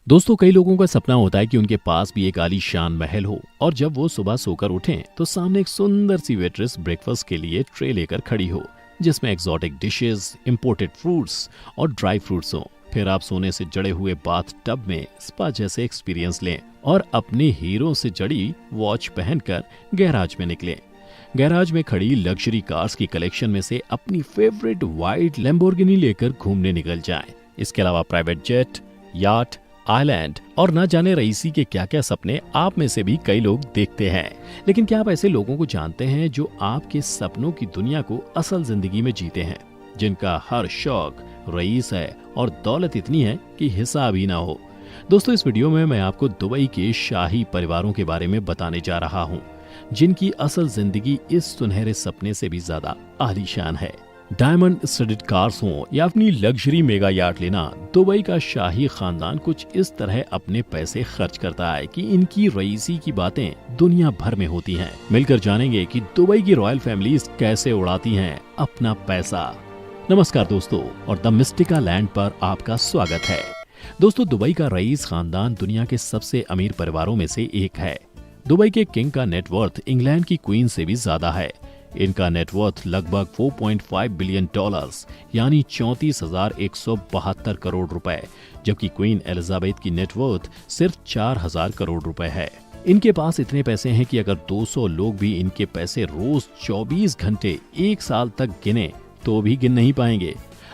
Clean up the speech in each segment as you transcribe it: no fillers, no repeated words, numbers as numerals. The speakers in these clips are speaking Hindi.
दोस्तों, कई लोगों का सपना होता है कि उनके पास भी एक आलीशान महल हो और जब वो सुबह सोकर उठें तो सामने एक सुंदर सी वेट्रेस ब्रेकफास्ट के लिए ट्रे लेकर खड़ी हो जिसमें एक्सोटिक डिशेस, इंपोर्टेड फ्रूट्स और ड्राई फ्रूट्स हो। फिर आप सोने से जड़े हुए बाथ टब में स्पा जैसे एक्सपीरियंस लें और अपने हीरो से जड़ी वॉच पहनकर गैराज में निकलें। गैराज में खड़ी लग्जरी कार्स की कलेक्शन में से अपनी फेवरेट वाइट लैम्बोर्गिनी लेकर घूमने निकल जाएं। इसके अलावा प्राइवेट जेट, याट, आइलैंड और न जाने रईसी के क्या क्या सपने आप में से भी कई लोग देखते हैं। लेकिन क्या आप ऐसे लोगों को जानते हैं जो आपके सपनों की दुनिया को असल जिंदगी में जीते हैं, जिनका हर शौक रईस है और दौलत इतनी है कि हिसाब ही ना हो। दोस्तों, इस वीडियो में मैं आपको दुबई के शाही परिवारों के बारे में बताने जा रहा हूँ, जिनकी असल जिंदगी इस सुनहरे सपने से भी ज्यादा आलीशान है। डायमंड स्टडड कार्स हों या अपनी लग्जरी मेगा याट लेना, दुबई का शाही खानदान कुछ इस तरह अपने पैसे खर्च करता है कि इनकी रईसी की बातें दुनिया भर में होती हैं। मिलकर जानेंगे कि दुबई की रॉयल फैमिलीज कैसे उड़ाती हैं अपना पैसा। नमस्कार दोस्तों, और द मिस्टिका लैंड पर आपका स्वागत है। दोस्तों, दुबई का रईस खानदान दुनिया के सबसे अमीर परिवारों में से एक है। दुबई के किंग का नेटवर्थ इंग्लैंड की क्वीन से भी ज्यादा है। इनका नेटवर्थ लगभग 4.5 बिलियन डॉलर्स यानी 34,172 करोड़ रुपए, जबकि क्वीन एलिजाबेथ की नेटवर्थ सिर्फ 4,000 करोड़ रुपए है। इनके पास इतने पैसे हैं कि अगर 200 लोग भी इनके पैसे रोज 24 घंटे एक साल तक गिने तो भी गिन नहीं पाएंगे।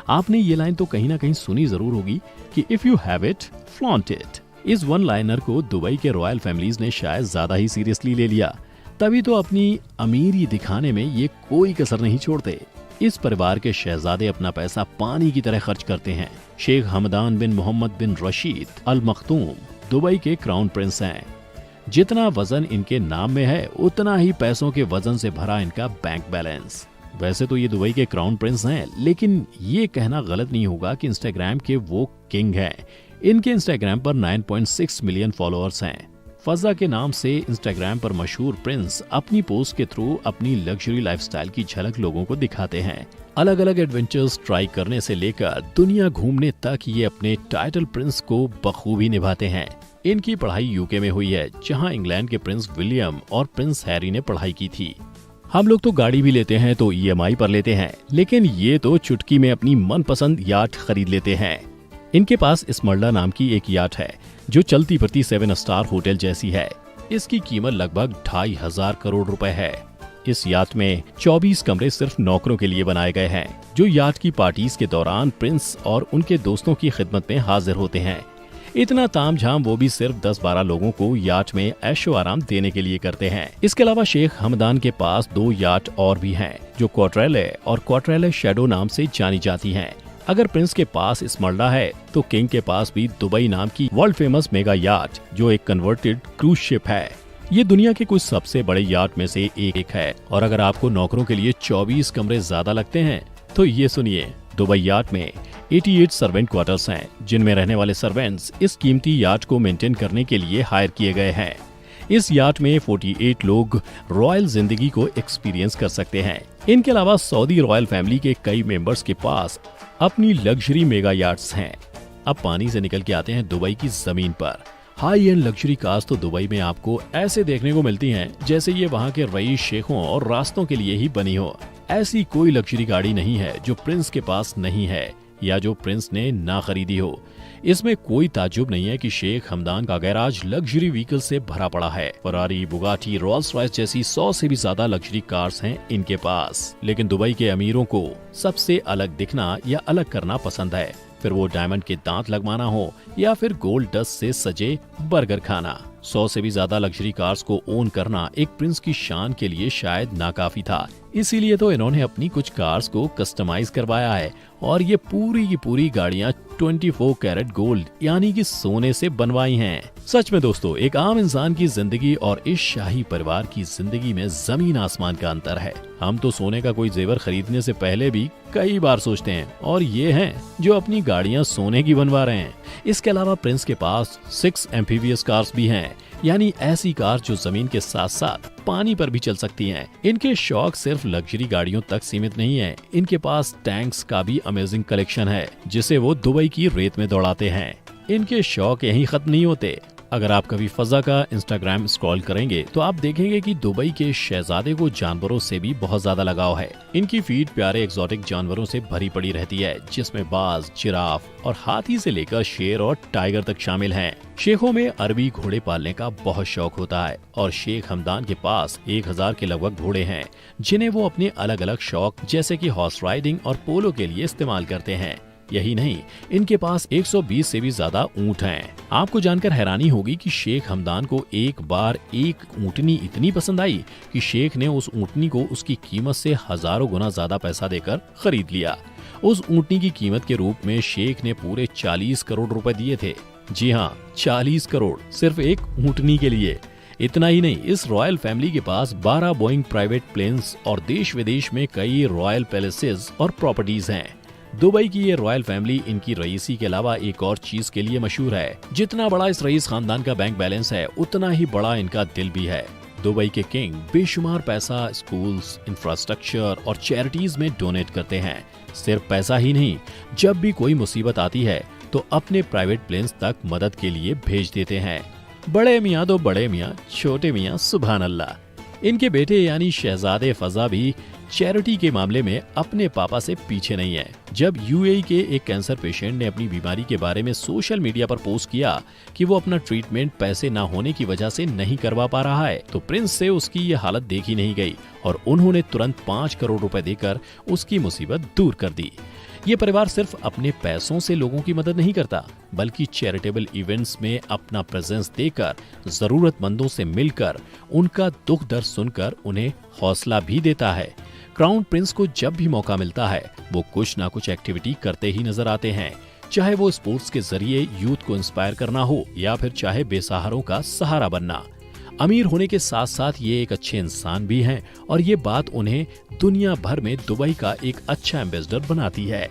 आपने ये लाइन तो कहीं ना कहीं सुनी जरूर होगी कि if you have it, flaunt it. इस वन लाइनर को दुबई के रॉयल फैमिलीज ने शायद ज्यादा ही सीरियसली ले लिया, तभी तो अपनी अमीरी दिखाने में ये कोई कसर नहीं छोड़ते। इस परिवार के शहजादे अपना पैसा पानी की तरह खर्च करते हैं। शेख हमदान बिन मोहम्मद बिन रशीद अल मखतूम दुबई के क्राउन प्रिंस हैं। जितना वजन इनके नाम में है, उतना ही पैसों के वजन से भरा इनका बैंक बैलेंस। वैसे तो ये दुबई के क्राउन प्रिंस हैं, लेकिन ये कहना गलत नहीं होगा कि इंस्टाग्राम के वो किंग हैं। इनके इंस्टाग्राम पर 9.6 मिलियन फॉलोअर्स हैं। फजा के नाम से इंस्टाग्राम पर मशहूर प्रिंस अपनी पोस्ट के थ्रू अपनी लग्जरी लाइफस्टाइल की झलक लोगों को दिखाते हैं। अलग अलग एडवेंचर्स ट्राई करने से लेकर दुनिया घूमने तक ये अपने टाइटल प्रिंस को बखूबी निभाते हैं। इनकी पढ़ाई यूके में हुई है, जहां इंग्लैंड के प्रिंस विलियम और प्रिंस हैरी ने पढ़ाई की थी। हम लोग तो गाड़ी भी लेते हैं तो EMI पर लेते हैं, लेकिन ये तो चुटकी में अपनी मनपसंद याट खरीद लेते हैं। इनके पास स्मरला नाम की एक याट है जो चलती फिरती 7 स्टार होटल जैसी है। इसकी कीमत लगभग 2,500 करोड़ रुपए है। इस याट में 24 कमरे सिर्फ नौकरों के लिए बनाए गए हैं, जो याट की पार्टीज के दौरान प्रिंस और उनके दोस्तों की खिदमत में हाजिर होते हैं। इतना तामझाम वो भी सिर्फ 10-12 लोगों को याट में ऐशो आराम देने के लिए करते हैं। इसके अलावा शेख हमदान के पास 2 याट और भी हैं, जो क्वार्ट्रेले और क्वार्ट्रेले शैडो नाम से जानी जाती हैं। अगर प्रिंस के पास स्मरला है तो किंग के पास भी दुबई नाम की वर्ल्ड फेमस मेगा याट, जो एक कन्वर्टेड क्रूज शिप है। ये दुनिया के कुछ सबसे बड़े याट में से एक है। और अगर आपको नौकरों के लिए 24 कमरे ज्यादा लगते हैं तो ये सुनिए, दुबई याट में 88 सर्वेंट क्वार्टर्स हैं, जिनमें रहने वाले सर्वेंट्स इस कीमती याट को मेंटेन करने के लिए हायर किए गए हैं। इस याट में 48 लोग रॉयल जिंदगी को एक्सपीरियंस कर सकते हैं। इनके अलावा सऊदी रॉयल फैमिली के कई मेंबर्स के पास अपनी लग्जरी मेगा याट्स हैं। अब पानी से निकल के आते हैं दुबई की जमीन पर। हाई एंड लग्जरी कार्स तो दुबई में आपको ऐसे देखने को मिलती हैं जैसे ये वहाँ के रईस शेखों और रास्तों के लिए ही बनी हो। ऐसी कोई लग्जरी गाड़ी नहीं है जो प्रिंस के पास नहीं है या जो प्रिंस ने ना खरीदी हो। इसमें कोई ताज्जुब नहीं है कि शेख हमदान का गैराज लग्जरी व्हीकल से भरा पड़ा है। फरारी, बुगाटी, रोल्स रॉयस जैसी 100 से भी ज्यादा लग्जरी कार्स हैं इनके पास। लेकिन दुबई के अमीरों को सबसे अलग दिखना या अलग करना पसंद है, फिर वो डायमंड के दांत लगवाना हो या फिर गोल्ड डस्ट से सजे बर्गर खाना। 100 से भी ज्यादा लग्जरी कार्स को ओन करना एक प्रिंस की शान के लिए शायद नाकाफी था। इसीलिए तो इन्होंने अपनी कुछ कार्स को कस्टमाइज करवाया है और ये पूरी की पूरी गाड़ियां 24 कैरेट गोल्ड यानी कि सोने से बनवाई हैं। सच में दोस्तों, एक आम इंसान की जिंदगी और इस शाही परिवार की जिंदगी में जमीन आसमान का अंतर है। हम तो सोने का कोई जेवर खरीदने से पहले भी कई बार सोचते हैं, और ये हैं जो अपनी गाड़ियां सोने की बनवा रहे हैं। इसके अलावा प्रिंस के पास 6 एम्फीबियस कार्स भी हैं, यानी ऐसी कार जो जमीन के साथ साथ पानी पर भी चल सकती हैं। इनके शौक सिर्फ लग्जरी गाड़ियों तक सीमित नहीं है, इनके पास टैंक्स का भी अमेजिंग कलेक्शन है, जिसे वो दुबई की रेत में दौड़ाते हैं। इनके शौक यहीं खत्म नहीं होते। अगर आप कभी फजा का इंस्टाग्राम स्क्रॉल करेंगे तो आप देखेंगे कि दुबई के शहजादे को जानवरों से भी बहुत ज्यादा लगाव है। इनकी फीड प्यारे एक्सोटिक जानवरों से भरी पड़ी रहती है, जिसमें बाज, जिराफ और हाथी से लेकर शेर और टाइगर तक शामिल हैं। शेखों में अरबी घोड़े पालने का बहुत शौक होता है और शेख हमदान के पास 1000 के लगभग घोड़े हैं, जिन्हें वो अपने अलग अलग शौक जैसे कि हॉर्स राइडिंग और पोलो के लिए इस्तेमाल करते हैं। यही नहीं, इनके पास 120 से भी ज्यादा ऊंट हैं। आपको जानकर हैरानी होगी कि शेख हमदान को एक बार एक ऊंटनी इतनी पसंद आई कि शेख ने उस ऊंटनी को उसकी कीमत से हजारों गुना ज्यादा पैसा देकर खरीद लिया। उस ऊंटनी की कीमत के रूप में शेख ने पूरे 40 करोड़ रुपए दिए थे। जी हाँ, 40 करोड़ सिर्फ एक ऊंटनी के लिए। इतना ही नहीं, इस रॉयल फैमिली के पास 12 बोइंग प्राइवेट प्लेन्स और देश विदेश में कई रॉयल पैलेसेस और प्रॉपर्टीज हैं। दुबई की ये रॉयल फैमिली इनकी रईसी के अलावा एक और चीज के लिए मशहूर है। जितना बड़ा इस रईस खानदान का बैंक बैलेंस है, उतना ही बड़ा इनका दिल भी है। दुबई के किंग बेशुमार पैसा स्कूल्स, इंफ्रास्ट्रक्चर और चैरिटीज में डोनेट करते हैं। सिर्फ पैसा ही नहीं, जब भी कोई मुसीबत आती है तो अपने प्राइवेट प्लेन्स तक मदद के लिए भेज देते हैं। बड़े मियाँ तो बड़े मियाँ, छोटे मियाँ सुभान अल्लाह। इनके बेटे यानी शहजादे फजा भी चैरिटी के मामले में अपने पापा से पीछे नहीं है। जब यूएई के एक कैंसर पेशेंट ने अपनी बीमारी के बारे में सोशल मीडिया पर पोस्ट किया कि वो अपना ट्रीटमेंट पैसे ना होने की वजह से नहीं करवा पा रहा है, तो प्रिंस से उसकी ये हालत देखी नहीं गई और उन्होंने तुरंत 5 करोड़ रुपए देकर उसकी मुसीबत दूर कर दी। ये परिवार सिर्फ अपने पैसों से लोगों की मदद नहीं करता, बल्कि चैरिटेबल इवेंट्स में अपना प्रेजेंस देकर, जरूरतमंदों से मिलकर, उनका दुख दर्द सुनकर उन्हें हौसला भी देता है। क्राउन प्रिंस को जब भी मौका मिलता है, वो कुछ ना कुछ एक्टिविटी करते ही नजर आते हैं, चाहे वो स्पोर्ट्स के जरिए यूथ को इंस्पायर करना हो या फिर चाहे बेसहारों का सहारा बनना। अमीर होने के साथ साथ ये एक अच्छे इंसान भी हैं और ये बात उन्हें दुनिया भर में दुबई का एक अच्छा एम्बेसडर बनाती है।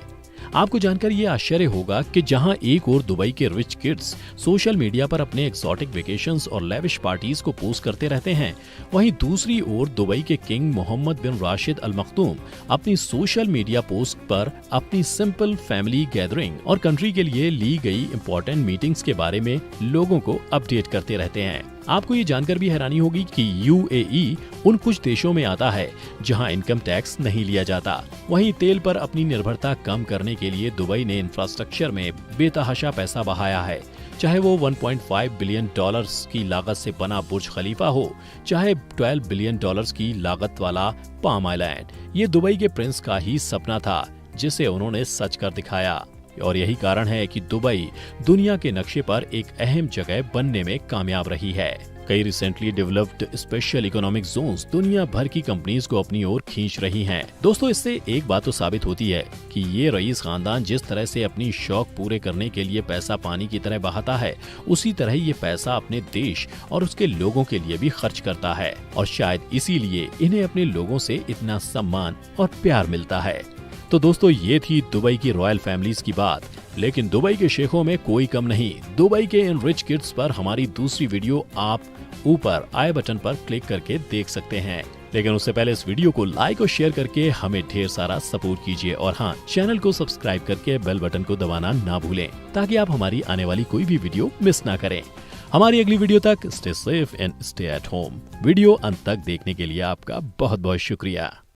आपको जानकर ये आश्चर्य होगा कि जहां एक ओर दुबई के रिच किड्स सोशल मीडिया पर अपने एक्सोटिक वेकेशंस और लेविश पार्टीज को पोस्ट करते रहते हैं, वहीं दूसरी ओर दुबई के किंग मोहम्मद बिन राशिद अल मखदूम अपनी सोशल मीडिया पोस्ट पर अपनी सिंपल फैमिली गैदरिंग और कंट्री के लिए ली गई इंपॉर्टेंट मीटिंग्स के बारे में लोगों को अपडेट करते रहते हैं। आपको ये जानकर भी हैरानी होगी कि यूएई उन कुछ देशों में आता है जहां इनकम टैक्स नहीं लिया जाता। वहीं तेल पर अपनी निर्भरता कम करने के लिए दुबई ने इंफ्रास्ट्रक्चर में बेतहाशा पैसा बहाया है, चाहे वो 1.5 बिलियन डॉलर्स की लागत से बना बुर्ज खलीफा हो, चाहे 12 बिलियन डॉलर्स की लागत वाला पाम आइलैंड। ये दुबई के प्रिंस का ही सपना था, जिसे उन्होंने सच कर दिखाया और यही कारण है कि दुबई दुनिया के नक्शे पर एक अहम जगह बनने में कामयाब रही है। कई recently developed special economic zones दुनिया भर की कंपनीज को अपनी ओर खींच रही हैं। दोस्तों, इससे एक बात तो साबित होती है कि ये रईस खानदान जिस तरह से अपनी शौक पूरे करने के लिए पैसा पानी की तरह बहाता है, उसी तरह ये पैसा अपने देश और उसके लोगों के लिए भी खर्च करता है और शायद इसीलिए इन्हें अपने लोगों से इतना सम्मान और प्यार मिलता है। तो दोस्तों, ये थी दुबई की रॉयल फैमिलीज की बात, लेकिन दुबई के शेखों में कोई कम नहीं। दुबई के इन रिच किड्स पर हमारी दूसरी वीडियो आप ऊपर आई बटन पर क्लिक करके देख सकते हैं। लेकिन उससे पहले इस वीडियो को लाइक और शेयर करके हमें ढेर सारा सपोर्ट कीजिए और हाँ, चैनल को सब्सक्राइब करके बेल बटन को दबाना ना भूलें, ताकि आप हमारी आने वाली कोई भी वीडियो मिस ना करें। हमारी अगली वीडियो तक stay safe and stay at home. Video अंत तक देखने के लिए आपका बहुत बहुत शुक्रिया।